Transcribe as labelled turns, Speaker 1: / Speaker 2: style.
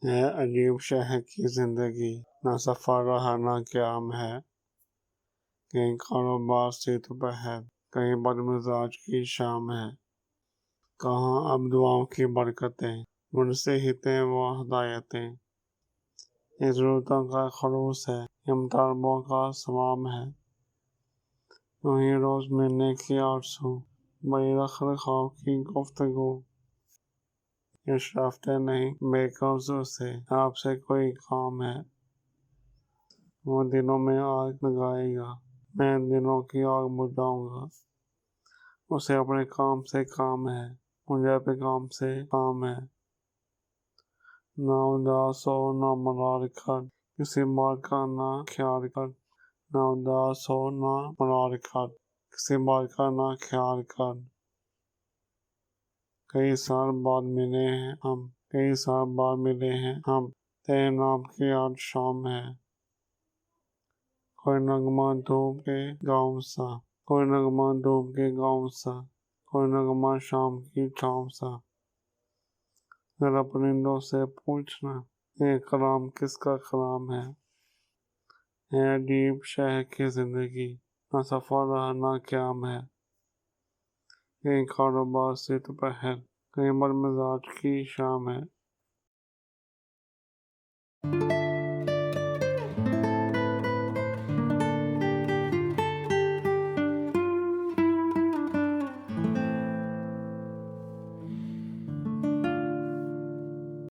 Speaker 1: ہے عجیب شہر کی زندگی، نہ سفر رہا نہ قیام ہے، کہیں کاروبار سے دوپہر، کہیں بدمزاج کی شام ہے، کہاں اب دعاؤں کی برکتیں، منصحتیں و ہدایتیں، یہ ضرورتوں کا خلوص ہے، یہ مطالبوں کا سمام ہے، وہیں روز ملنے کی آرزو، بڑی رکھ رکھاؤ کی گفتگو، یہ شرافتے نہیں بے قبضوں سے آپ سے کوئی کام ہے، وہ دنوں میں آگ لگائے گا، میں دنوں کی آگ بجھاؤں گا، اسے اپنے کام سے کام ہے، مجھے اپنے کام سے کام ہے، نہ اداس ہو نہ ملال کر، کسی بات کا نہ خیال کر، نہ اداس ہو نہ ملال کر، کسی بات کا نہ خیال کر، کئی سال بعد ملے ہیں ہم، کئی سال بعد ملے ہیں ہم، تیرے نام کی آج شام ہے، کوئی نغمہ دھوپ کے گاؤں سا، کوئی نغمہ دھوپ کے گاؤں سا، کوئی نغمہ شام کی چھاؤں سا، ذرا پرندوں سے پوچھنا یہ کلام کس کا کلام ہے عجیب شہر کی زندگی، نہ سفر رہا نہ قیام ہے، کہیں کاروبار سے دوپہر، کہیں بدمزاج کی شام ہے۔